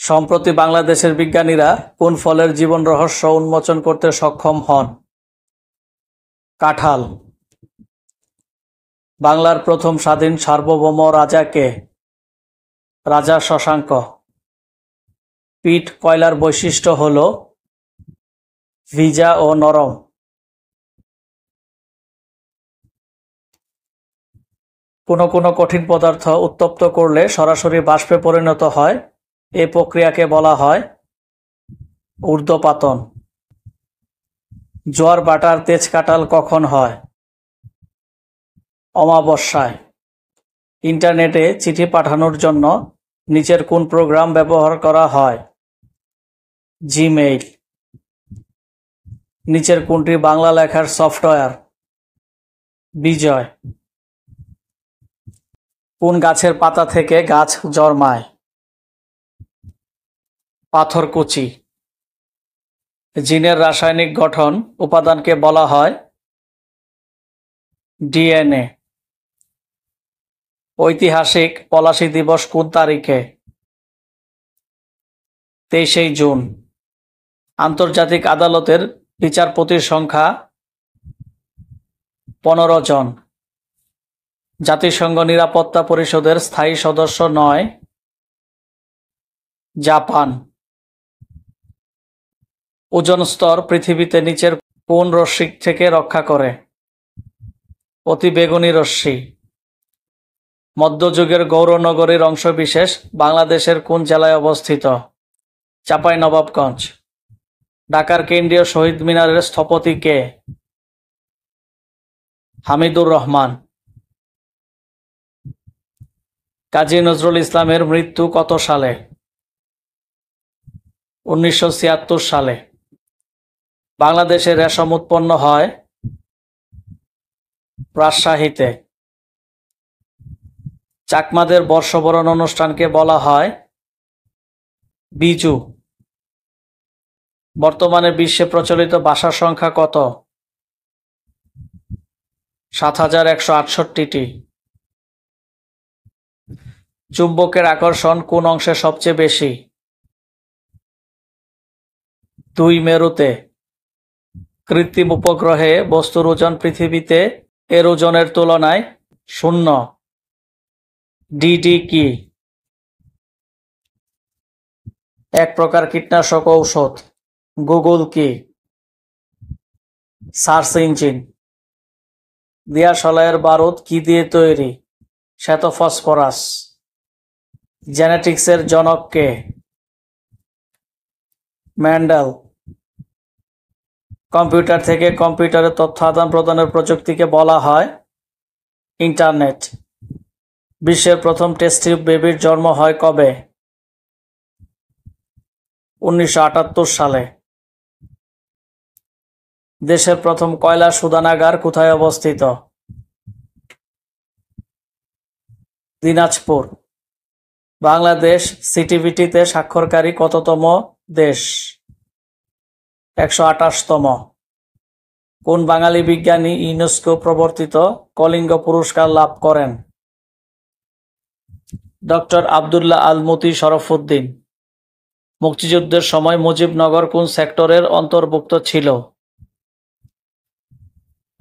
সম্প্রতি বাংলাদেশের বিজ্ঞানীরা কোন ফলের জীবন রহস্য উন্মোচন করতে সক্ষম হন? কাঁঠাল। বাংলার প্রথম স্বাধীন সার্বভৌম রাজা কে? রাজা শশাঙ্ক। পিট কয়লার বৈশিষ্ট্য হল ভিজা ও নরম। কোনো কোনো কঠিন পদার্থ উত্তপ্ত করলে সরাসরি বাষ্পে পরিণত হয়, এ প্রক্রিয়াকে বলা হয় ঊর্ধ্বপাতন। জোয়ার বাটার তেজ কাঁঠাল কখন হয়? অমাবস্যায়। ইন্টারনেটে চিঠি পাঠানোর জন্য নিচের কোন প্রোগ্রাম ব্যবহার করা হয়? জিমেইল। নিচের কোনটি বাংলা লেখার সফটওয়্যার? বিজয়। কোন গাছের পাতা থেকে গাছ জন্মায়? পাথরকুচি। জিনের রাসায়নিক গঠন উপাদানকে বলা হয় ডিএনএ। ঐতিহাসিক পলাশী দিবস কোন তারিখে? 23 জুন। আন্তর্জাতিক আদালতের বিচারপতির সংখ্যা 15 জন। জাতিসংঘ নিরাপত্তা পরিষদের স্থায়ী সদস্য নয় জাপান। ওজোন স্তর পৃথিবীতে নিচের কোন রশ্মি থেকে রক্ষা করে? অতিবেগুনি রশ্মি। মধ্যযুগের গৌরনগরীর অংশবিশেষ বাংলাদেশের কোন জেলায় অবস্থিত? চাঁপাইনবাবগঞ্জ। ঢাকার কেন্দ্রীয় শহীদ মিনারের স্থপতি কে? হামিদুর রহমান। কাজী নজরুল ইসলামের মৃত্যু কত সালে? 1976 সালে। বাংলাদেশে রেশম উৎপন্ন হয় রাজশাহীতে। চাকমাদের বর্ষবরণ অনুষ্ঠানকে বলা হয় বিজু। বর্তমানে বিশ্বে প্রচলিত ভাষার সংখ্যা কত? 7168টি। চুম্বকের আকর্ষণ কোন অংশে সবচেয়ে বেশি? 2 মেরুতে। কৃত্রিম উপগ্রহে বস্তুর ওজন পৃথিবীতে এর ওজনের তুলনায় 0। ডিডি কি? এক প্রকার কীটনাশক ঔষধ। গুগল কি? Search engine. দিয়াশলাইয়ের বারুদ কি দিয়ে তৈরি? শ্বেত ফসফরাস। জেনেটিক্সের জনক কে? মেন্ডেল। কম্পিউটার থেকে কম্পিউটারে তথ্য আদান প্রদানের প্রযুক্তিকে বলা হয় ইন্টারনেট। বিশ্বের প্রথম টেস্ট টিউব বেবির জন্ম হয় কবে? 1978 সালে। দেশের প্রথম কয়লা শোধনাগার কোথায় অবস্থিত? দিনাজপুর। বাংলাদেশ সিটিভিটিতে স্বাক্ষরকারী কততম দেশ? 128তম। কোন বাঙালি বিজ্ঞানী ইউনেস্কো প্রবর্তিত কলিঙ্গ পুরস্কার লাভ করেন? ডক্টর আবদুল্লাহ আল মতি শরফুদ্দীন। মুক্তিযুদ্ধের সময় মুজিবনগর কোন সেক্টরের অন্তর্ভুক্ত ছিল?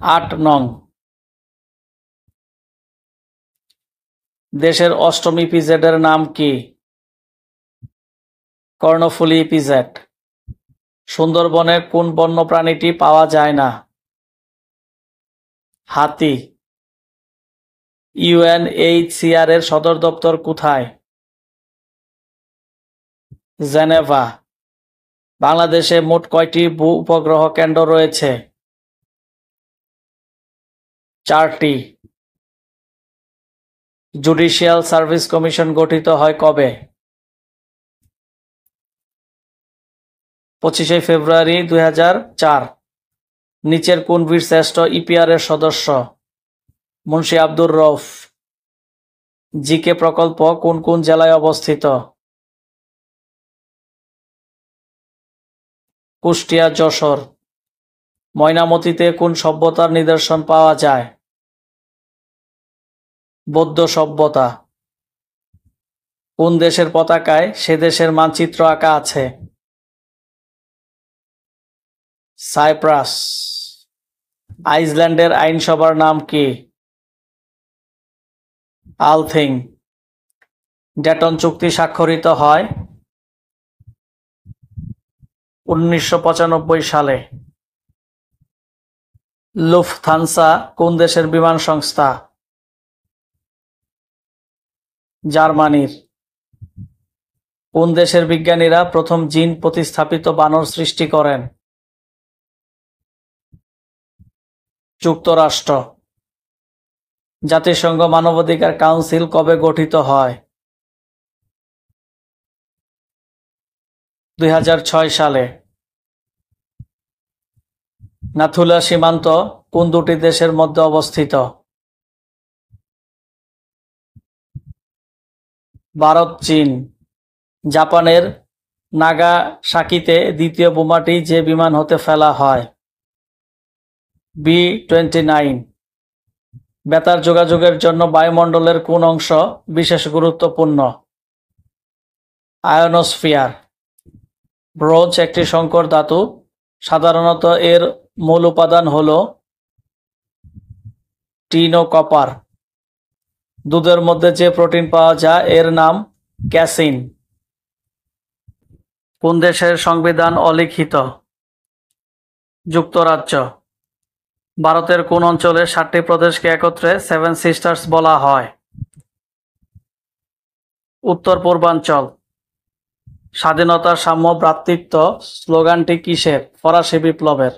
8 নং। দেশের অষ্টম ইপিজেডের নাম কি? কর্ণফুলী ইপিজেড। সুন্দরবনে কোন বন্যপ্রাণীটি পাওয়া যায় না? হাতি। ইউএনএইচসিআর এর সদর দপ্তর কোথায়? জেনেভা। বাংলাদেশে মোট কয়টি ভূ-উপগ্রহ কেন্দ্র রয়েছে? 4টি। জুডিশিয়াল সার্ভিস কমিশন গঠিত হয় কবে? 25 ফেব্রুয়ারি 2004। নিচের কোন বীরশ্রেষ্ঠ ইপিআর এর সদস্য? মুন্সি আব্দুর রউফ। জিকে প্রকল্প কোন কোন জেলায় অবস্থিত? কুষ্টিয়া, যশোর। ময়নামতীতে কোন সভ্যতার নিদর্শন পাওয়া যায়? বৌদ্ধ সভ্যতা। কোন দেশের পতাকায় সে দেশের মানচিত্র আঁকা আছে? সাইপ্রাস। আইসল্যান্ডের আইনসভার নাম কি? আলথিং। ডেটন চুক্তি স্বাক্ষরিত হয় 1995 সালে। লুফথানসা কোন দেশের বিমান সংস্থা? জার্মানির। কোন দেশের বিজ্ঞানীরা প্রথম জিন প্রতিস্থাপিত বানর সৃষ্টি করেন? যুক্তরাষ্ট্র। জাতিসংঘ মানবাধিকার কাউন্সিল কবে গঠিত হয়? 2006 সালে। নাথুলা সীমান্ত কোন দুটি দেশের মধ্যে অবস্থিত? ভারত চীন। জাপানের নাগাসাকিতে দ্বিতীয় বোমাটি যে বিমান হতে ফেলা হয়? B-29। বেতার যোগাযোগের জন্য বায়ুমণ্ডলের কোন অংশ বিশেষ গুরুত্বপূর্ণ? আয়নোস্ফিয়ার। ব্রোঞ্জ একটি সংকর ধাতু, সাধারণত এর মূল উপাদান হল টিন ও কপার। দুধের মধ্যে যে প্রোটিন পাওয়া যায় এর নাম ক্যাসিন। কোন দেশের সংবিধান অলিখিত? যুক্তরাজ্য। ভারতের কোন অঞ্চলে 7টি প্রদেশকে একত্রে সেভেন সিস্টার্স বলা হয়? উত্তর পূর্বাঞ্চল। স্বাধীনতা, সাম্য, ভ্রাতৃত্ব স্লোগানটি কিসের? ফরাসি বিপ্লবের।